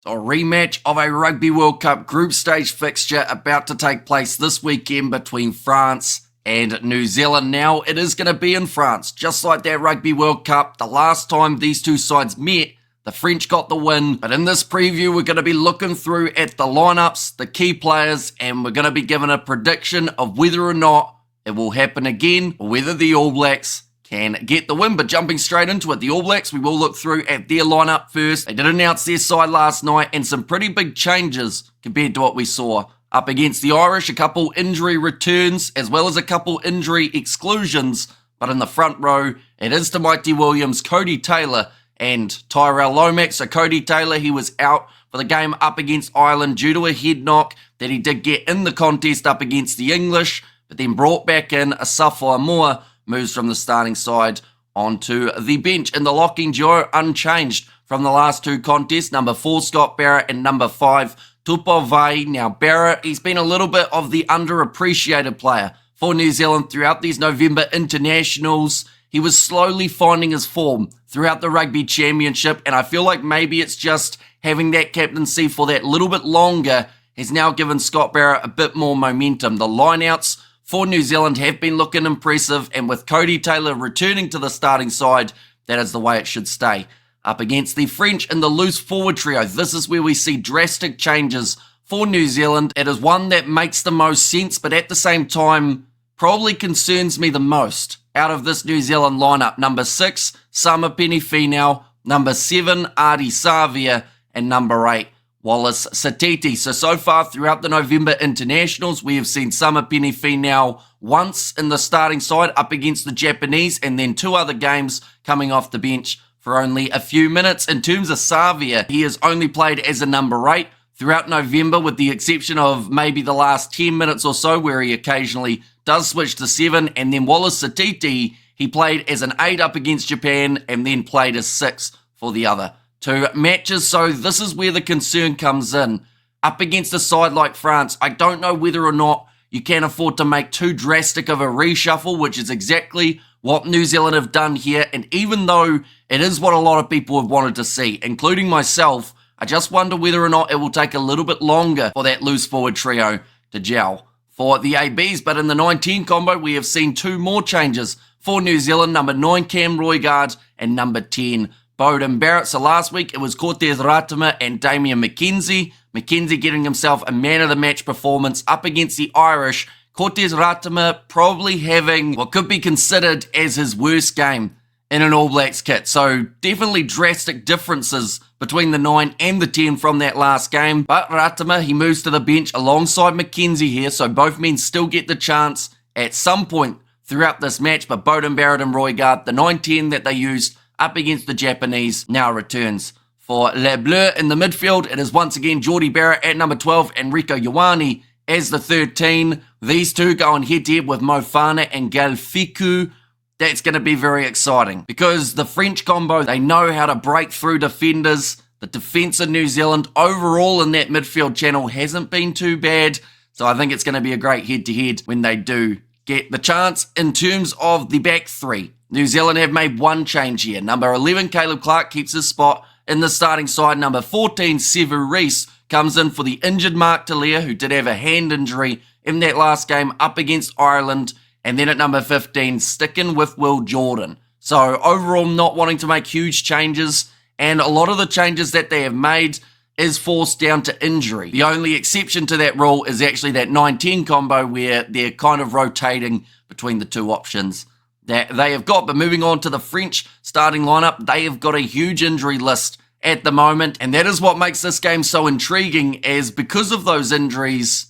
A rematch of a Rugby World Cup group stage fixture about to take place this weekend between France and New Zealand. Now, it is going to be in France, just like that Rugby World Cup. The last time these two sides met, the French got the win. But in this preview, we're going to be looking through at the lineups, the key players, and we're going to be given a prediction of whether or not it will happen again, or whether the All Blacks can get the win. But jumping straight into it, the All Blacks, we will look through at their lineup first. They did announce their side last night, and some pretty big changes compared to what we saw up against the Irish. A couple injury returns, as well as a couple injury exclusions. But in the front row, it is Tamati Williams, Cody Taylor, and Tyrell Lomax. So Cody Taylor, he was out for the game up against Ireland due to a head knock that he did get in the contest up against the English, but then brought back in. Asafo Moore moves from the starting side onto the bench. In the locking duo, unchanged from the last two contests, number 4 Scott Barrett and number 5 Tupou Vaa'i. Now Barrett, he's been a little bit of the underappreciated player for New Zealand throughout these November internationals. He was slowly finding his form throughout the Rugby Championship, and I feel like maybe it's just having that captaincy for that little bit longer has now given Scott Barrett a bit more momentum. The lineouts for New Zealand have been looking impressive, and with Cody Taylor returning to the starting side, that is the way it should stay. Up against the French in the loose forward trio, this is where we see drastic changes for New Zealand. It is one that makes the most sense, but at the same time, probably concerns me the most out of this New Zealand lineup. Number 6, Samapeni Finau, number 7, Ardie Savea, and number 8, Wallace Satiti. So far throughout the November internationals, we have seen Samapeni Finau once in the starting side up against the Japanese, and then 2 other games coming off the bench for only a few minutes. In terms of Savea, he has only played as a number 8 throughout November, with the exception of maybe the last 10 minutes or so where he occasionally does switch to 7, and then Wallace Satiti, he played as an 8 up against Japan and then played as 6 for the other 2 matches. So this is where the concern comes in. Up against a side like France, I don't know whether or not you can afford to make too drastic of a reshuffle, which is exactly what New Zealand have done here. And even though it is what a lot of people have wanted to see, including myself, I just wonder whether or not it will take a little bit longer for that loose forward trio to gel for the ABs. But in the 19 combo, we have seen 2 more changes for New Zealand. Number 9, Cam Roigard, and number 10, Beauden Barrett. So last week, it was Cortez Ratama and Damian McKenzie. McKenzie getting himself a man-of-the-match performance up against the Irish. Cortez Ratama probably having what could be considered as his worst game in an All Blacks kit. So definitely drastic differences between the 9 and the 10 from that last game. But Ratama, he moves to the bench alongside McKenzie here, so both men still get the chance at some point throughout this match. But Beauden Barrett and Roigard, the 9-10 that they used up against the Japanese, now returns. For Les Bleus in the midfield, it is once again Jordie Barrett at number 12 and Rieko Ioane as the 13. These two going head-to-head with Mofana and Galfiku. That's going to be very exciting because the French combo, they know how to break through defenders. The defence in New Zealand overall in that midfield channel hasn't been too bad. So I think it's going to be a great head-to-head when they do get the chance. In terms of the back 3, New Zealand have made one change here. Number 11, Caleb Clark keeps his spot in the starting side. Number 14, Sevu Reece comes in for the injured Mark Talia, who did have a hand injury in that last game up against Ireland. And then at number 15, sticking with Will Jordan. So overall, not wanting to make huge changes. And a lot of the changes that they have made is forced down to injury. The only exception to that rule is actually that 9-10 combo where they're kind of rotating between the 2 options that they have got. But moving on to the French starting lineup, they have got a huge injury list at the moment. And that is what makes this game so intriguing, as because of those injuries,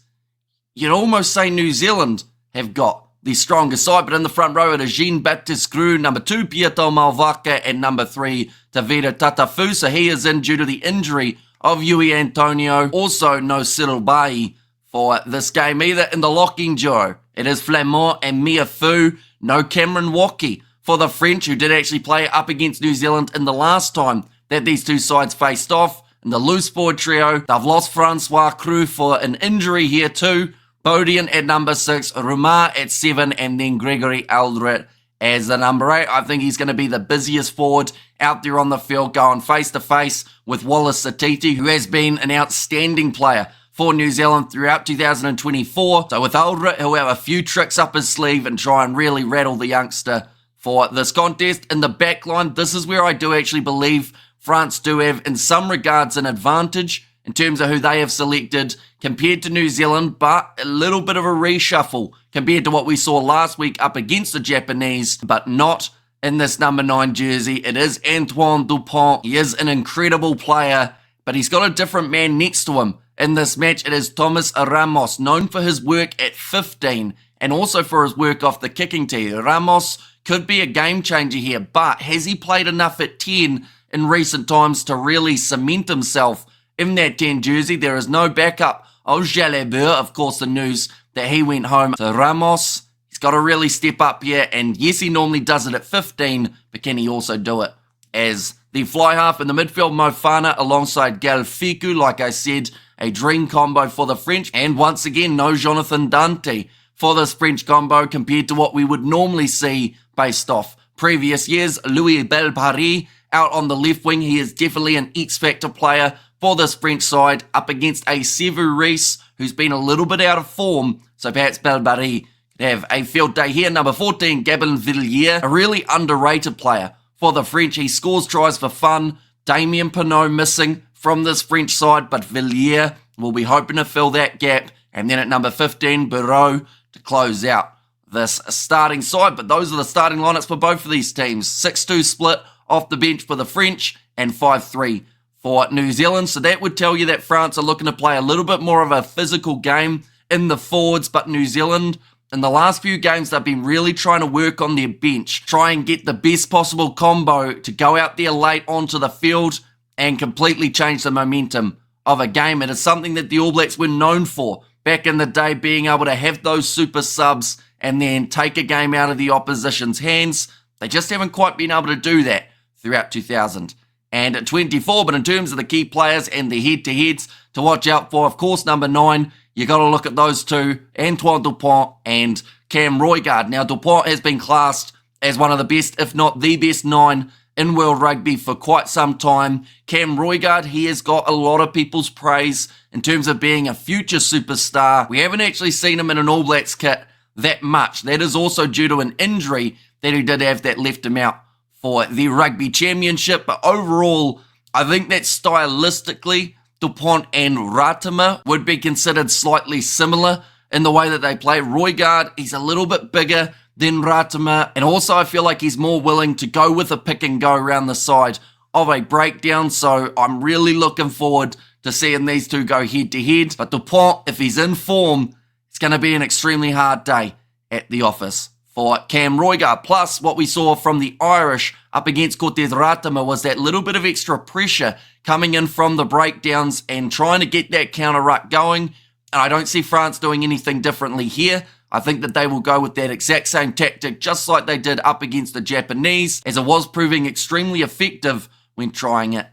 you'd almost say New Zealand have got the strongest side. But in the front row, it is Jean-Baptiste Grue, number 2, Pieto Malvaka, and number 3, Tavita Tatafu. So he is in due to the injury of Yui Antonio. Also, no Cyril Bailly for this game either. In the locking duo, it is Flamand and Mia Fu. No Cameron Waki for the French, who did actually play up against New Zealand in the last time that these two sides faced off. In the loose forward trio, they've lost Francois Creux for an injury here too. Bodian at number 6, Rumar at 7, and then Gregory Aldred as the number 8. I think he's going to be the busiest forward out there on the field, going face-to-face with Wallace Satiti, who has been an outstanding player for New Zealand throughout 2024. So with Aldrit, he'll have a few tricks up his sleeve and try and really rattle the youngster for this contest. In the back line, this is where I do actually believe France do have, in some regards, an advantage in terms of who they have selected compared to New Zealand, but a little bit of a reshuffle compared to what we saw last week up against the Japanese, but not in this number 9 jersey. It is Antoine Dupont. He is an incredible player, but he's got a different man next to him. In this match, it is Thomas Ramos, known for his work at 15 and also for his work off the kicking tee. Ramos could be a game changer here, but has he played enough at 10 in recent times to really cement himself in that 10 jersey? There is no backup. Jalabert, of course, the news that he went home. So Ramos, he's got to really step up here, and yes, he normally does it at 15, but can he also do it as the fly half in the midfield? Mofana alongside Galfiku, like I said, a dream combo for the French, and once again, no Jonathan Dante for this French combo compared to what we would normally see based off previous years. Louis Belparis out on the left wing. He is definitely an X-Factor player for this French side up against a Sevu Reece, who's been a little bit out of form, so perhaps Belparis could have a field day here. Number 14, Gabin Villiers, a really underrated player for the French. He scores tries for fun. Damien Penaud missing from this French side, but Villiers will be hoping to fill that gap. And then at number 15, Bureau to close out this starting side. But those are the starting lineups for both of these teams. 6-2 split off the bench for the French and 5-3 for New Zealand. So that would tell you that France are looking to play a little bit more of a physical game in the forwards, but New Zealand, in the last few games, they've been really trying to work on their bench, try and get the best possible combo to go out there late onto the field and completely change the momentum of a game. It is something that the All Blacks were known for back in the day, being able to have those super subs and then take a game out of the opposition's hands. They just haven't quite been able to do that throughout 2024. But in terms of the key players and the head-to-heads to watch out for, of course, number 9, you got to look at those two, Antoine Dupont and Cam Roigard. Now, Dupont has been classed as one of the best, if not the best 9 in world rugby for quite some time. Cam Roigard, he has got a lot of people's praise in terms of being a future superstar. We haven't actually seen him in an All Blacks kit that much. That is also due to an injury that he did have that left him out for the Rugby Championship. But overall, I think that stylistically, Dupont and Ratama would be considered slightly similar in the way that they play. Roigard, he's a little bit bigger than Ratama, and also I feel like he's more willing to go with a pick and go around the side of a breakdown. So I'm really looking forward to seeing these two go head to head. But Dupont, if he's in form, it's going to be an extremely hard day at the office for Cam Roigard. Plus, what we saw from the Irish up against Cortez Ratama was that little bit of extra pressure coming in from the breakdowns and trying to get that counter ruck going. And I don't see France doing anything differently here. I think that they will go with that exact same tactic, just like they did up against the Japanese, as it was proving extremely effective when trying it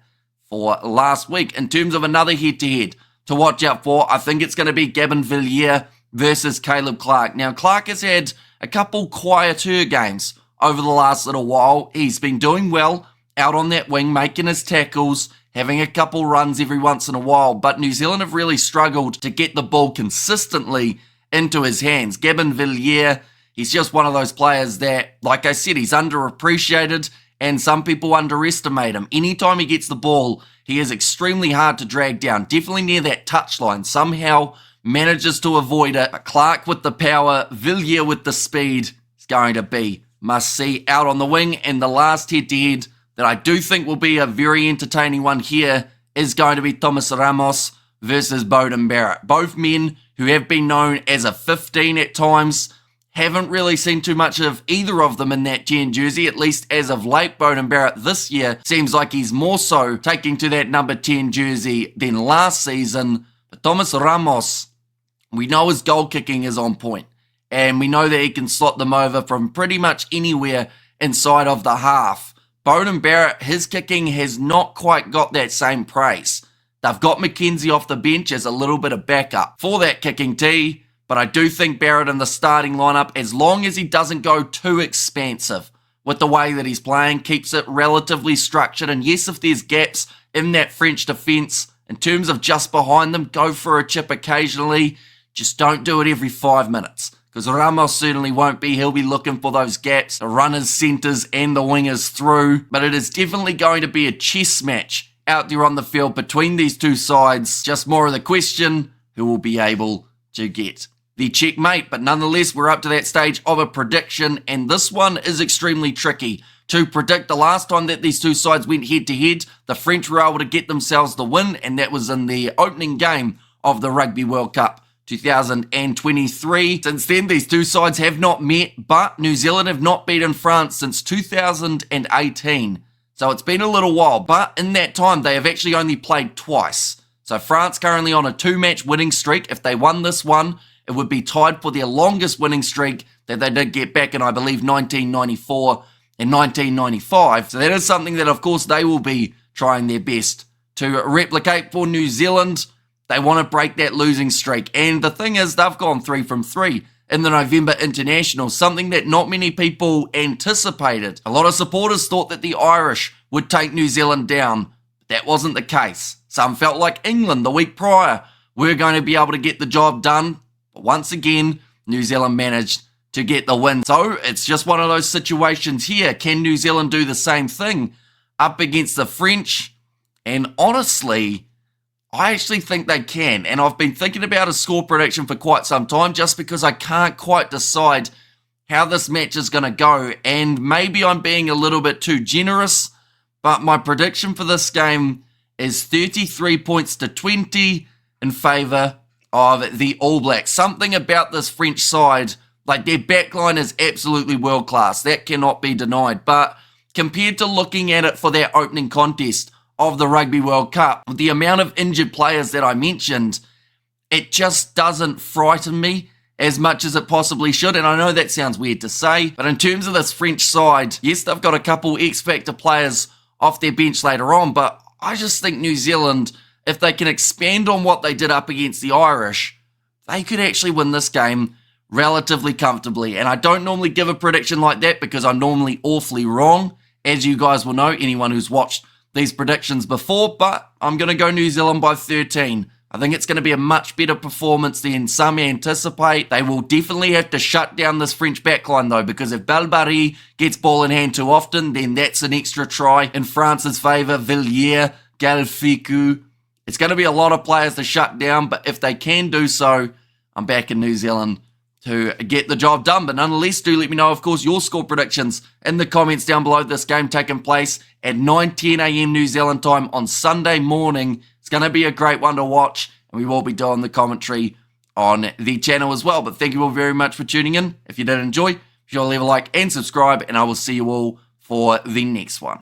for last week. In terms of another head-to-head to watch out for, I think it's going to be Gabin Villiers versus Caleb Clarke. Now, Clarke has had a couple quieter games over the last little while. He's been doing well out on that wing, making his tackles, having a couple runs every once in a while, but New Zealand have really struggled to get the ball consistently into his hands. Gabin Villiers, he's just one of those players that, like I said, he's underappreciated and some people underestimate him. Anytime he gets the ball, he is extremely hard to drag down, definitely near that touchline. Somehow manages to avoid it. But Clarke with the power, Villiers with the speed is going to be must-see out on the wing. And the last head-to-head that I do think will be a very entertaining one here is going to be Thomas Ramos versus Beauden Barrett. Both men who have been known as a 15 at times. Haven't really seen too much of either of them in that 10 jersey, at least as of late. Beauden Barrett this year seems like he's more so taking to that number 10 jersey than last season. But Thomas Ramos, we know his goal kicking is on point, and we know that he can slot them over from pretty much anywhere inside of the half. Beauden Barrett, his kicking has not quite got that same praise. They've got McKenzie off the bench as a little bit of backup for that kicking tee, but I do think Barrett in the starting lineup, as long as he doesn't go too expansive with the way that he's playing, keeps it relatively structured. And yes, if there's gaps in that French defence, in terms of just behind them, go for a chip occasionally. Just don't do it every 5 minutes, because Ramos certainly won't be. He'll be looking for those gaps, the runners, centres, and the wingers through. But it is definitely going to be a chess match out there on the field between these two sides. Just more of the question, who will be able to get the checkmate. But nonetheless, we're up to that stage of a prediction, and this one is extremely tricky to predict. The last time that these two sides went head-to-head, the French were able to get themselves the win, and that was in the opening game of the Rugby World Cup 2023. Since then, these two sides have not met, but New Zealand have not beaten France since 2018. So it's been a little while, but in that time, they have actually only played twice. So France currently on a 2-match winning streak. If they won this one, it would be tied for their longest winning streak that they did get back in, I believe, 1994 and 1995. So that is something that, of course, they will be trying their best to replicate for New Zealand. They want to break that losing streak. And the thing is, they've gone 3 from 3 in the November International, something that not many people anticipated. A lot of supporters thought that the Irish would take New Zealand down. That wasn't the case. Some felt like England the week prior were going to be able to get the job done. But once again, New Zealand managed to get the win. So it's just one of those situations here. Can New Zealand do the same thing up against the French? And honestly, I actually think they can. And I've been thinking about a score prediction for quite some time, just because I can't quite decide how this match is going to go. And maybe I'm being a little bit too generous, but my prediction for this game is 33 points to 20 in favour of the All Blacks. Something about this French side, like their backline is absolutely world class. That cannot be denied. But compared to looking at it for their opening contest of the Rugby World Cup, with the amount of injured players that I mentioned, it just doesn't frighten me as much as it possibly should. And I know that sounds weird to say, but in terms of this French side, yes, they've got a couple X-Factor players off their bench later on, but I just think New Zealand, if they can expand on what they did up against the Irish, they could actually win this game relatively comfortably. And I don't normally give a prediction like that because I'm normally awfully wrong, as you guys will know, anyone who's watched these predictions before, but I'm going to go New Zealand by 13. I think it's going to be a much better performance than some anticipate. They will definitely have to shut down this French backline though, because if Belbari gets ball in hand too often, then that's an extra try in France's favour. Villiers, Galficou. It's going to be a lot of players to shut down, but if they can do so, I'm back in New Zealand to get the job done. But nonetheless, do let me know, of course, your score predictions in the comments down below. This game taking place at 9:10 a.m. New Zealand time on Sunday morning. It's going to be a great one to watch, and we will be doing the commentary on the channel as well. But thank you all very much for tuning in. If you did enjoy, be sure to leave a like and subscribe, and I will see you all for the next one.